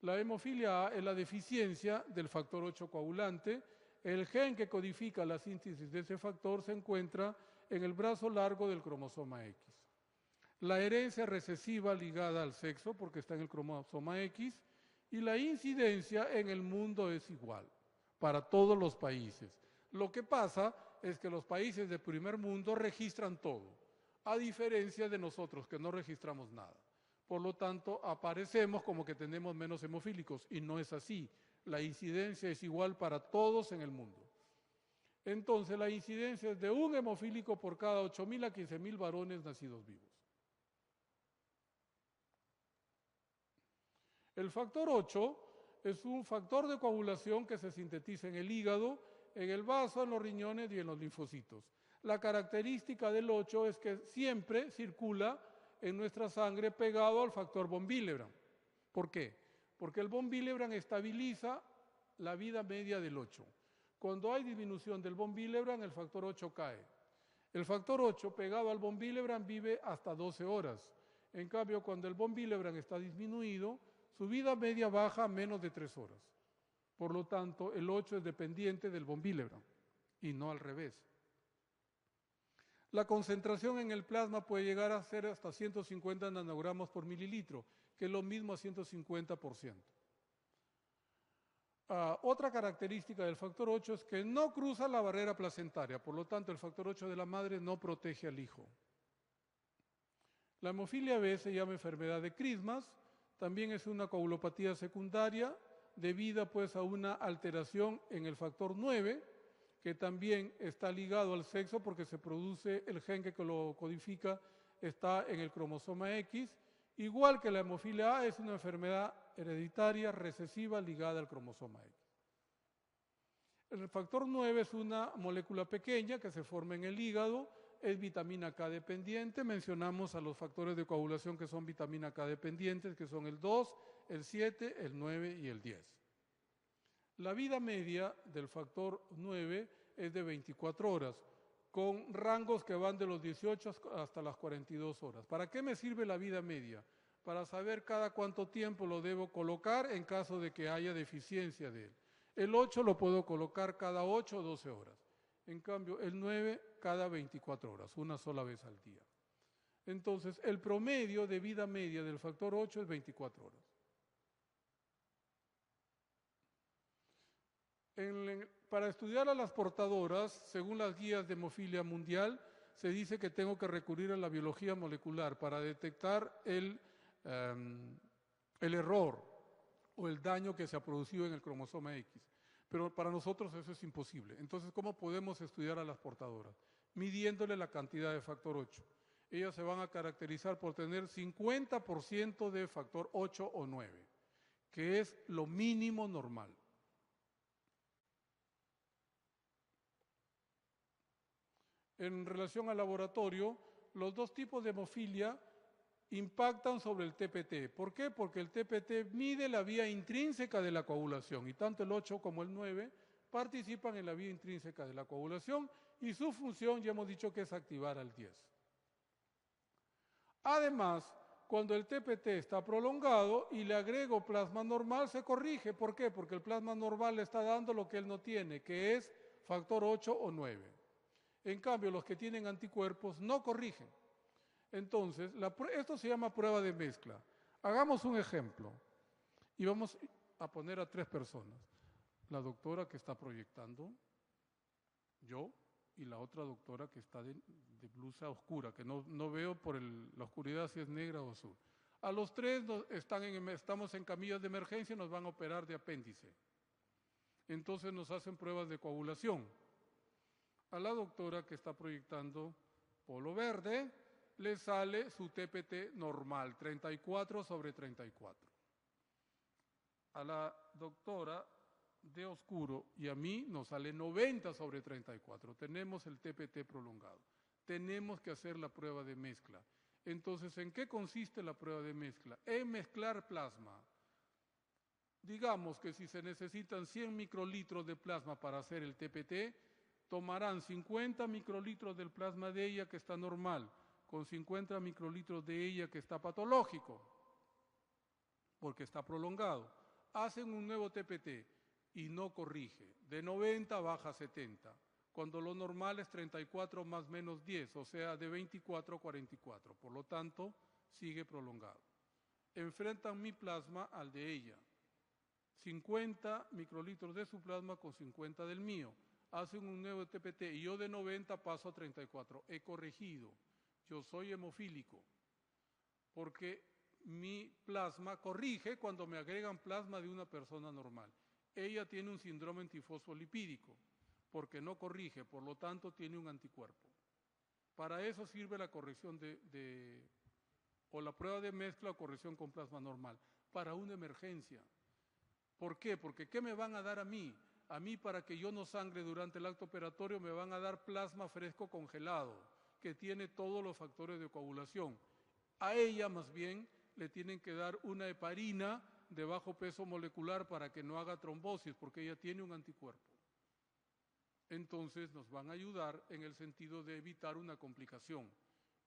La hemofilia A es la deficiencia del factor 8 coagulante. El gen que codifica la síntesis de ese factor se encuentra en el brazo largo del cromosoma X. La herencia recesiva ligada al sexo, porque está en el cromosoma X, y la incidencia en el mundo es igual para todos los países. Lo que pasa es que los países del primer mundo registran todo, a diferencia de nosotros que no registramos nada. Por lo tanto, aparecemos como que tenemos menos hemofílicos y no es así. La incidencia es igual para todos en el mundo. Entonces, la incidencia es de un hemofílico por cada 8.000 a 15.000 varones nacidos vivos. El factor 8 es un factor de coagulación que se sintetiza en el hígado, en el vaso, en los riñones y en los linfocitos. La característica del 8 es que siempre circula en nuestra sangre pegado al factor von Willebrand. ¿Por qué? Porque el von Willebrand estabiliza la vida media del 8. Cuando hay disminución del von Willebrand, el factor 8 cae. El factor 8 pegado al von Willebrand vive hasta 12 horas. En cambio, cuando el von Willebrand está disminuido, su vida media baja a menos de 3 horas. Por lo tanto, el 8 es dependiente del von Willebrand y no al revés. La concentración en el plasma puede llegar a ser hasta 150 nanogramos por mililitro, que es lo mismo a 150%. Otra característica del factor 8 es que no cruza la barrera placentaria, por lo tanto el factor 8 de la madre no protege al hijo. La hemofilia B se llama enfermedad de Christmas, también es una coagulopatía secundaria debida pues a una alteración en el factor 9, que también está ligado al sexo porque se produce el gen que lo codifica, está en el cromosoma X, igual que la hemofilia A es una enfermedad hereditaria recesiva ligada al cromosoma X. El factor 9 es una molécula pequeña que se forma en el hígado, es vitamina K dependiente, mencionamos a los factores de coagulación que son vitamina K dependientes, que son el 2, el 7, el 9 y el 10. La vida media del factor 9 es de 24 horas, con rangos que van de los 18 hasta las 42 horas. ¿Para qué me sirve la vida media? Para saber cada cuánto tiempo lo debo colocar en caso de que haya deficiencia de él. El 8 lo puedo colocar cada 8 o 12 horas. En cambio, el 9 cada 24 horas, una sola vez al día. Entonces, el promedio de vida media del factor 8 es 24 horas. Para estudiar a las portadoras, según las guías de hemofilia mundial, se dice que tengo que recurrir a la biología molecular para detectar el error o el daño que se ha producido en el cromosoma X. Pero para nosotros eso es imposible. Entonces, ¿cómo podemos estudiar a las portadoras? Midiéndole la cantidad de factor 8. Ellas se van a caracterizar por tener 50% de factor 8 o 9, que es lo mínimo normal. En relación al laboratorio, los dos tipos de hemofilia impactan sobre el TPT. ¿Por qué? Porque el TPT mide la vía intrínseca de la coagulación y tanto el 8 como el 9 participan en la vía intrínseca de la coagulación y su función ya hemos dicho que es activar al 10. Además, cuando el TPT está prolongado y le agrego plasma normal, se corrige. ¿Por qué? Porque el plasma normal le está dando lo que él no tiene, que es factor 8 o 9. En cambio, los que tienen anticuerpos no corrigen. Entonces, esto se llama prueba de mezcla. Hagamos un ejemplo y vamos a poner a 3 personas. La doctora que está proyectando, yo y la otra doctora que está de blusa oscura, que no veo por la oscuridad si es negra o azul. A los 3 estamos en camillas de emergencia y nos van a operar de apéndice. Entonces nos hacen pruebas de coagulación. A la doctora que está proyectando polo verde, le sale su TPT normal, 34/34. A la doctora de oscuro y a mí nos sale 90/34. Tenemos el TPT prolongado. Tenemos que hacer la prueba de mezcla. Entonces, ¿en qué consiste la prueba de mezcla? En mezclar plasma. Digamos que si se necesitan 100 microlitros de plasma para hacer el TPT, tomarán 50 microlitros del plasma de ella que está normal, con 50 microlitros de ella que está patológico, porque está prolongado. Hacen un nuevo TPT y no corrige. De 90 baja a 70, cuando lo normal es 34 más menos 10, o sea, de 24 a 44. Por lo tanto, sigue prolongado. Enfrentan mi plasma al de ella. 50 microlitros de su plasma con 50 del mío. Hacen un nuevo TPT y yo de 90 paso a 34. He corregido. Yo soy hemofílico porque mi plasma corrige cuando me agregan plasma de una persona normal. Ella tiene un síndrome antifosfolipídico porque no corrige, por lo tanto tiene un anticuerpo. Para eso sirve la corrección o la prueba de mezcla o corrección con plasma normal, para una emergencia. ¿Por qué? Porque ¿qué me van a dar a mí? A mí, para que yo no sangre durante el acto operatorio, me van a dar plasma fresco congelado, que tiene todos los factores de coagulación. A ella, más bien, le tienen que dar una heparina de bajo peso molecular para que no haga trombosis, porque ella tiene un anticuerpo. Entonces, nos van a ayudar en el sentido de evitar una complicación.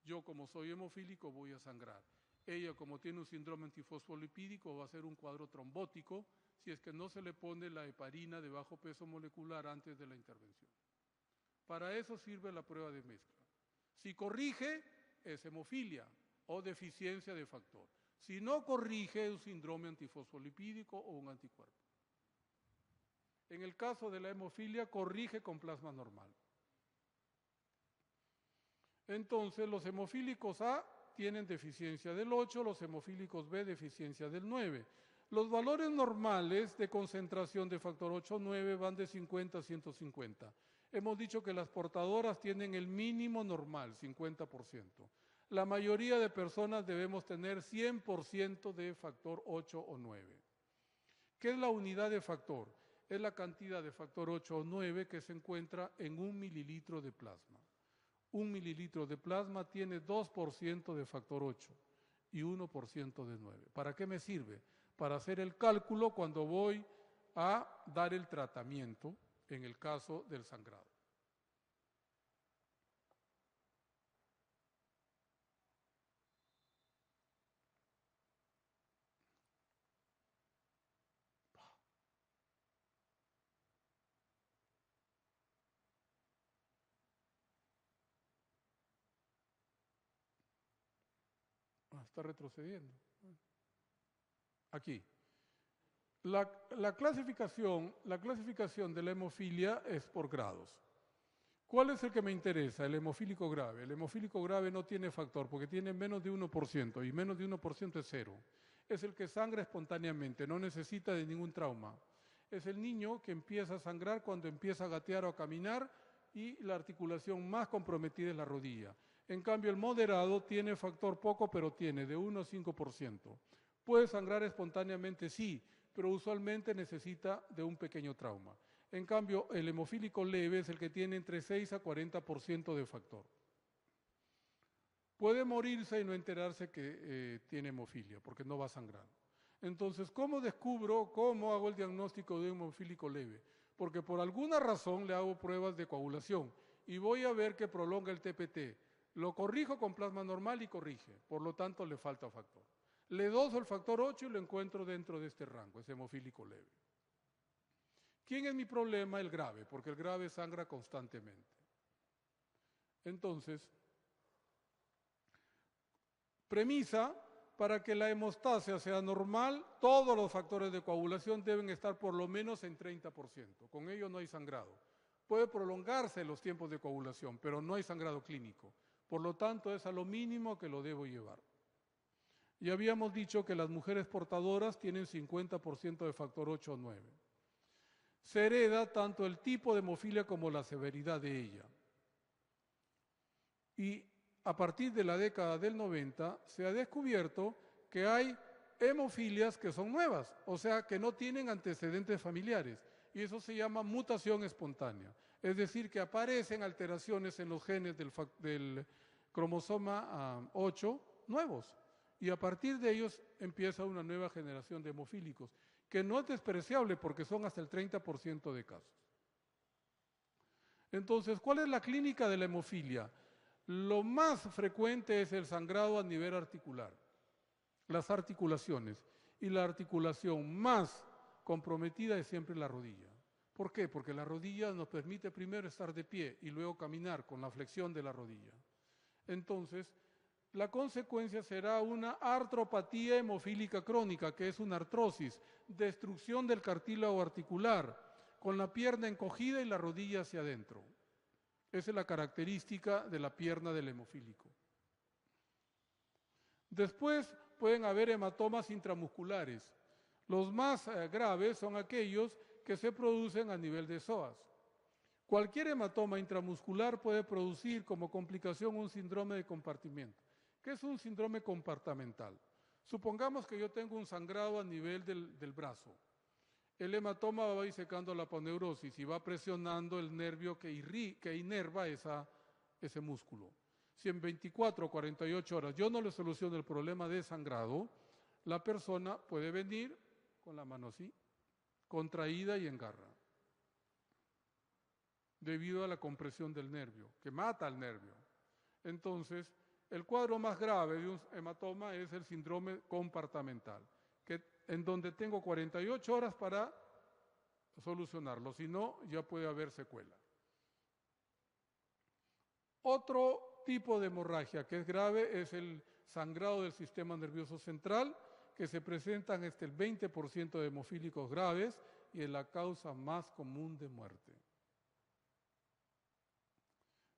Yo, como soy hemofílico, voy a sangrar. Ella, como tiene un síndrome antifosfolipídico, va a ser un cuadro trombótico si es que no se le pone la heparina de bajo peso molecular antes de la intervención. Para eso sirve la prueba de mezcla. Si corrige, es hemofilia o deficiencia de factor. Si no corrige, es un síndrome antifosfolipídico o un anticuerpo. En el caso de la hemofilia, corrige con plasma normal. Entonces, los hemofílicos A tienen deficiencia del 8, los hemofílicos B deficiencia del 9. Los valores normales de concentración de factor 8 o 9 van de 50 a 150. Hemos dicho que las portadoras tienen el mínimo normal, 50%. La mayoría de personas debemos tener 100% de factor 8 o 9. ¿Qué es la unidad de factor? Es la cantidad de factor 8 o 9 que se encuentra en 1 mililitro de plasma. 1 mililitro de plasma tiene 2% de factor 8 y 1% de 9. ¿Para qué me sirve? Para hacer el cálculo cuando voy a dar el tratamiento en el caso del sangrado. Está retrocediendo. Aquí. La clasificación de la hemofilia es por grados. ¿Cuál es el que me interesa? El hemofílico grave. El hemofílico grave no tiene factor porque tiene menos de 1% y menos de 1% es cero. Es el que sangra espontáneamente, no necesita de ningún trauma. Es el niño que empieza a sangrar cuando empieza a gatear o a caminar y la articulación más comprometida es la rodilla. En cambio, el moderado tiene factor poco, pero tiene de 1 a 5%. Puede sangrar espontáneamente, sí, pero usualmente necesita de un pequeño trauma. En cambio, el hemofílico leve es el que tiene entre 6 a 40% de factor. Puede morirse y no enterarse que tiene hemofilia, porque no va a sangrar. Entonces, ¿cómo hago el diagnóstico de un hemofílico leve? Porque por alguna razón le hago pruebas de coagulación y voy a ver que prolonga el TPT. Lo corrijo con plasma normal y corrige, por lo tanto le falta factor. Le doso el factor 8 y lo encuentro dentro de este rango, es hemofílico leve. ¿Quién es mi problema? El grave, porque el grave sangra constantemente. Entonces, premisa, para que la hemostasia sea normal, todos los factores de coagulación deben estar por lo menos en 30%. Con ello no hay sangrado. Puede prolongarse los tiempos de coagulación, pero no hay sangrado clínico. Por lo tanto, es a lo mínimo que lo debo llevar. Ya habíamos dicho que las mujeres portadoras tienen 50% de factor 8 o 9. Se hereda tanto el tipo de hemofilia como la severidad de ella. Y a partir de la década del 90 se ha descubierto que hay hemofilias que son nuevas, o sea, que no tienen antecedentes familiares. Y eso se llama mutación espontánea. Es decir, que aparecen alteraciones en los genes del cromosoma 8 nuevos. Y a partir de ellos empieza una nueva generación de hemofílicos, que no es despreciable porque son hasta el 30% de casos. Entonces, ¿cuál es la clínica de la hemofilia? Lo más frecuente es el sangrado a nivel articular, las articulaciones. Y la articulación más comprometida es siempre la rodilla. ¿Por qué? Porque la rodilla nos permite primero estar de pie y luego caminar con la flexión de la rodilla. Entonces, la consecuencia será una artropatía hemofílica crónica, que es una artrosis, destrucción del cartílago articular, con la pierna encogida y la rodilla hacia adentro. Esa es la característica de la pierna del hemofílico. Después pueden haber hematomas intramusculares. Los más graves son aquellos que se producen a nivel de psoas. Cualquier hematoma intramuscular puede producir como complicación un síndrome de compartimiento. ¿Qué es un síndrome compartimental? Supongamos que yo tengo un sangrado a nivel del brazo. El hematoma va disecando la aponeurosis y va presionando el nervio que inerva ese músculo. Si en 24 o 48 horas yo no le soluciono el problema de sangrado, la persona puede venir con la mano así, contraída y en garra, debido a la compresión del nervio, que mata al nervio. Entonces, el cuadro más grave de un hematoma es el síndrome compartimental, en donde tengo 48 horas para solucionarlo, si no, ya puede haber secuela. Otro tipo de hemorragia que es grave es el sangrado del sistema nervioso central, que se presentan hasta el 20% de hemofílicos graves y es la causa más común de muerte.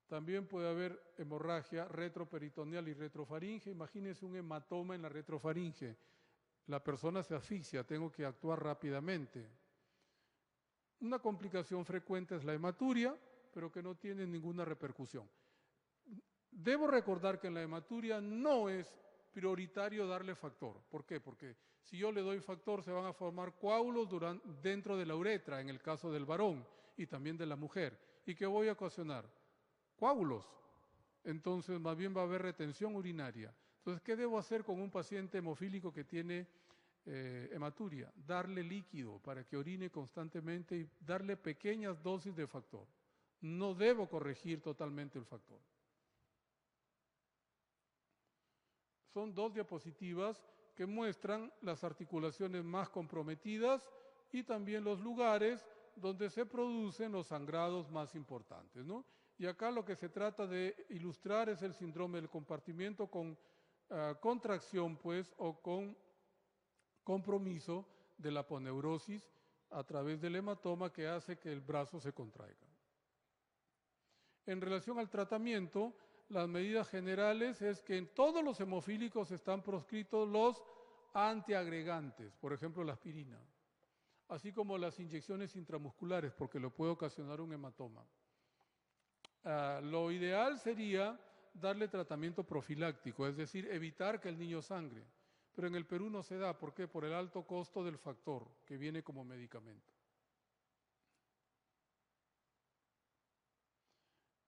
También puede haber hemorragia retroperitoneal y retrofaringe. Imagínense un hematoma en la retrofaringe. La persona se asfixia, tengo que actuar rápidamente. Una complicación frecuente es la hematuria, pero que no tiene ninguna repercusión. Debo recordar que en la hematuria no es prioritario darle factor. ¿Por qué? Porque si yo le doy factor se van a formar coágulos dentro de la uretra, en el caso del varón y también de la mujer. ¿Y qué voy a ocasionar? Coágulos. Entonces, más bien va a haber retención urinaria. Entonces, ¿qué debo hacer con un paciente hemofílico que tiene hematuria? Darle líquido para que orine constantemente y darle pequeñas dosis de factor. No debo corregir totalmente el factor. Son dos diapositivas que muestran las articulaciones más comprometidas y también los lugares donde se producen los sangrados más importantes, ¿no? Y acá lo que se trata de ilustrar es el síndrome del compartimiento con contracción, pues, o con compromiso de la aponeurosis a través del hematoma que hace que el brazo se contraiga. En relación al tratamiento, las medidas generales es que en todos los hemofílicos están proscritos los antiagregantes, por ejemplo la aspirina, así como las inyecciones intramusculares, porque lo puede ocasionar un hematoma. Lo ideal sería darle tratamiento profiláctico, es decir, evitar que el niño sangre. Pero en el Perú no se da, ¿por qué? Por el alto costo del factor que viene como medicamento.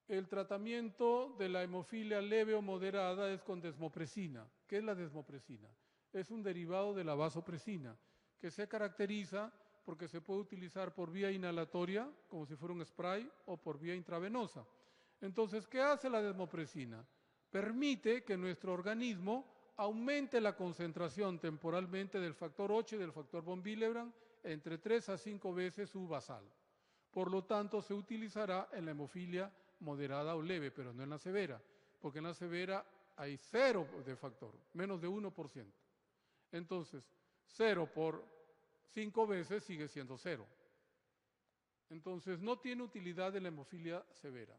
El tratamiento de la hemofilia leve o moderada es con desmopresina. ¿Qué es la desmopresina? Es un derivado de la vasopresina, que se caracteriza porque se puede utilizar por vía inhalatoria, como si fuera un spray, o por vía intravenosa. Entonces, ¿qué hace la desmopresina? Permite que nuestro organismo aumente la concentración temporalmente del factor 8 y del factor von Willebrand entre 3 a 5 veces su basal. Por lo tanto, se utilizará en la hemofilia moderada o leve, pero no en la severa, porque en la severa hay 0 de factor, menos de 1%. Entonces, 0 por 5 veces sigue siendo 0. Entonces, no tiene utilidad en la hemofilia severa.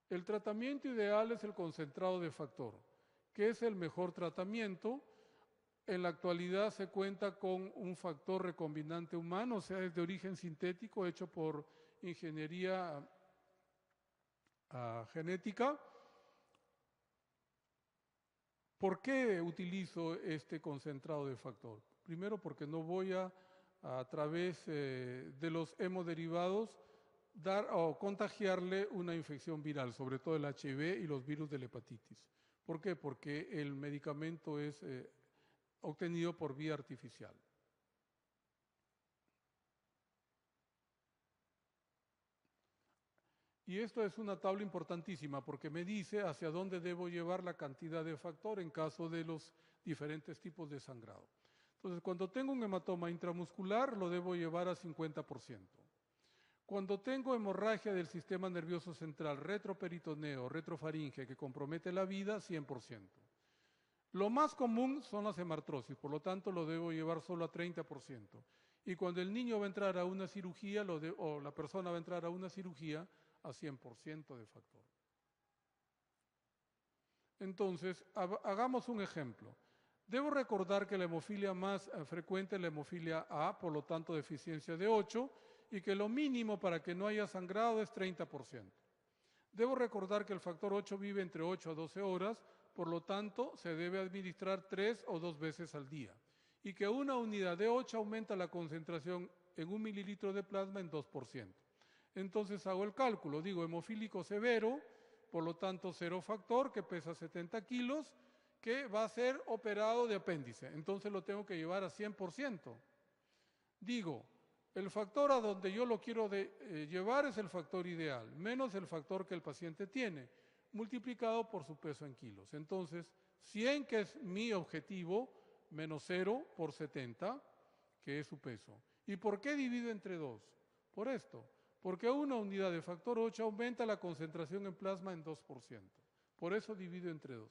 El tratamiento ideal es el concentrado de factor, que es el mejor tratamiento. En la actualidad se cuenta con un factor recombinante humano, o sea, es de origen sintético, hecho por ingeniería genética. ¿Por qué utilizo este concentrado de factor? Primero, porque no voy a través de los hemoderivados, dar o contagiarle una infección viral, sobre todo el HIV y los virus de la hepatitis. ¿Por qué? Porque el medicamento es obtenido por vía artificial. Y esto es una tabla importantísima porque me dice hacia dónde debo llevar la cantidad de factor en caso de los diferentes tipos de sangrado. Entonces, cuando tengo un hematoma intramuscular, lo debo llevar a 50%. Cuando tengo hemorragia del sistema nervioso central, retroperitoneo, retrofaringe, que compromete la vida, 100%. Lo más común son las hemartrosis, por lo tanto lo debo llevar solo a 30%. Y cuando el niño va a entrar a una cirugía, o la persona va a entrar a una cirugía, a 100% de factor. Entonces, hagamos un ejemplo. Debo recordar que la hemofilia más frecuente es la hemofilia A, por lo tanto deficiencia de 8, y que lo mínimo para que no haya sangrado es 30%. Debo recordar que el factor 8 vive entre 8 a 12 horas, por lo tanto se debe administrar 3 o 2 veces al día, y que una unidad de 8 aumenta la concentración en 1 mililitro de plasma en 2%. Entonces hago el cálculo, digo hemofílico severo, por lo tanto 0 factor, que pesa 70 kilos, que va a ser operado de apéndice. Entonces lo tengo que llevar a 100%. Digo, el factor a donde yo lo quiero llevar es el factor ideal, menos el factor que el paciente tiene, multiplicado por su peso en kilos. Entonces, 100, que es mi objetivo, menos 0 por 70, que es su peso. ¿Y por qué divido entre 2? Por esto. Porque una unidad de factor 8 aumenta la concentración en plasma en 2%. Por eso divido entre 2.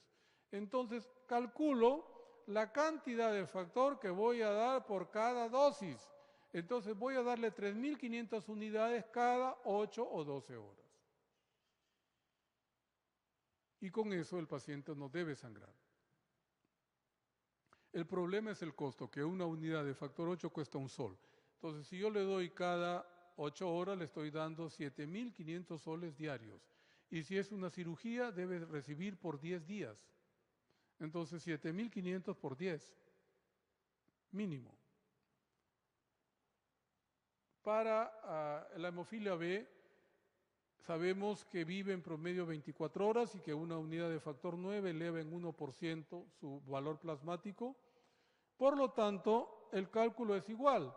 Entonces, calculo la cantidad de factor que voy a dar por cada dosis. Entonces, voy a darle 3.500 unidades cada 8 o 12 horas. Y con eso el paciente no debe sangrar. El problema es el costo, que una unidad de factor 8 cuesta un sol. Entonces, si yo le doy cada 8 horas, le estoy dando 7.500 soles diarios. Y si es una cirugía, debe recibir por 10 días. Entonces, 7.500 por 10, mínimo. Para la hemofilia B, sabemos que vive en promedio 24 horas y que una unidad de factor 9 eleva en 1% su valor plasmático. Por lo tanto, el cálculo es igual.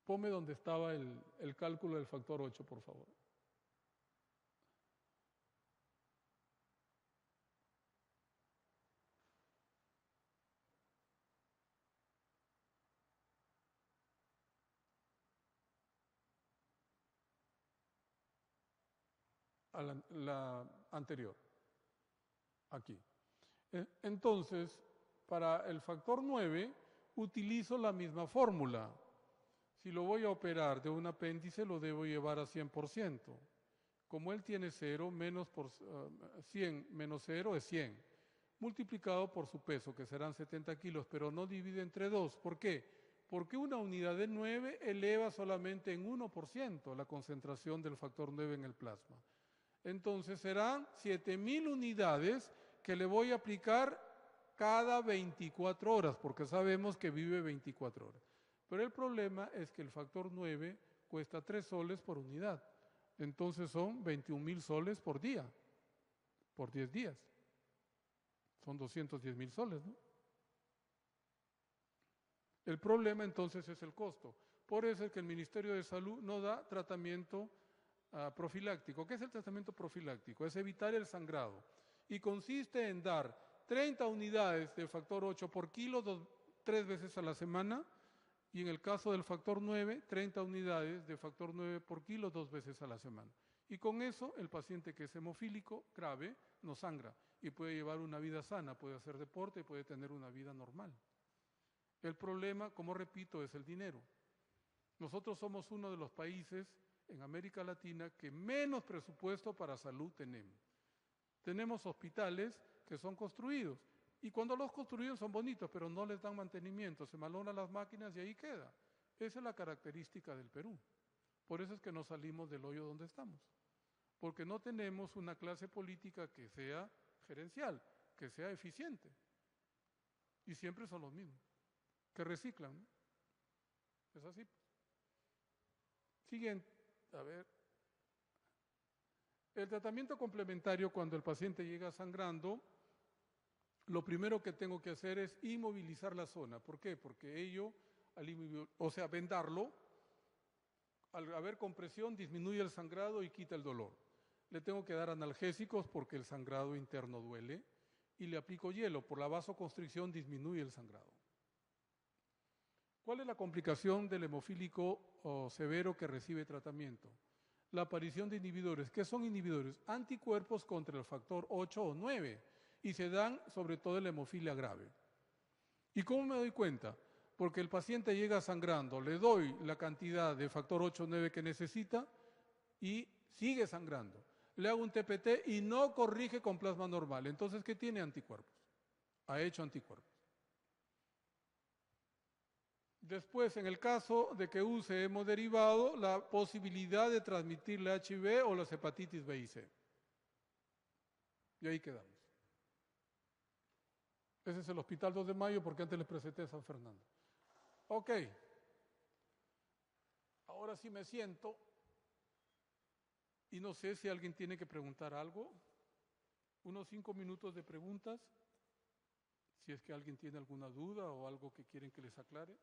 Ponme donde estaba el cálculo del factor 8, por favor. la anterior, aquí. Entonces, para el factor 9, utilizo la misma fórmula. Si lo voy a operar de un apéndice, lo debo llevar a 100%. Como él tiene 0, 100 menos 0 es 100, multiplicado por su peso, que serán 70 kilos, pero no divide entre 2. ¿Por qué? Porque una unidad de 9 eleva solamente en 1% la concentración del factor 9 en el plasma. Entonces serán 7.000 unidades que le voy a aplicar cada 24 horas, porque sabemos que vive 24 horas. Pero el problema es que el factor 9 cuesta 3 soles por unidad. Entonces son 21.000 soles por día, por 10 días. Son 210.000 soles, ¿no? El problema entonces es el costo. Por eso es que el Ministerio de Salud no da tratamiento profiláctico. ¿Qué es el tratamiento profiláctico? Es evitar el sangrado. Y consiste en dar 30 unidades de factor 8 por kilo 3 veces a la semana, y en el caso del factor 9, 30 unidades de factor 9 por kilo 2 veces a la semana. Y con eso el paciente que es hemofílico grave no sangra y puede llevar una vida sana, puede hacer deporte y puede tener una vida normal. El problema, como repito, es el dinero. Nosotros somos uno de los países en América Latina que menos presupuesto para salud tenemos. Tenemos hospitales que son construidos, y cuando los construyen son bonitos, pero no les dan mantenimiento, se malogran las máquinas y ahí queda. Esa es la característica del Perú. Por eso es que no salimos del hoyo donde estamos, porque no tenemos una clase política que sea gerencial, que sea eficiente. Y siempre son los mismos, que reciclan, ¿no? Es así. Siguiente, a ver. El tratamiento complementario, cuando el paciente llega sangrando, lo primero que tengo que hacer es inmovilizar la zona. ¿Por qué? Porque ello, vendarlo, al haber compresión disminuye el sangrado y quita el dolor. Le tengo que dar analgésicos porque el sangrado interno duele, y le aplico hielo. Por la vasoconstricción disminuye el sangrado. ¿Cuál es la complicación del hemofílico severo que recibe tratamiento? La aparición de inhibidores. ¿Qué son inhibidores? Anticuerpos contra el factor 8 o 9, y se dan sobre todo en la hemofilia grave. ¿Y cómo me doy cuenta? Porque el paciente llega sangrando, le doy la cantidad de factor 8 o 9 que necesita y sigue sangrando. Le hago un TPT y no corrige con plasma normal. Entonces, ¿qué tiene? Anticuerpos. Ha hecho anticuerpos. Después, en el caso de que use hemoderivado, la posibilidad de transmitirle HIV o las hepatitis B y C. Y ahí quedamos. Ese es el Hospital 2 de Mayo, porque antes les presenté a San Fernando. Ok. Ahora sí me siento. Y no sé si alguien tiene que preguntar algo. Unos 5 minutos de preguntas. Si es que alguien tiene alguna duda o algo que quieren que les aclare.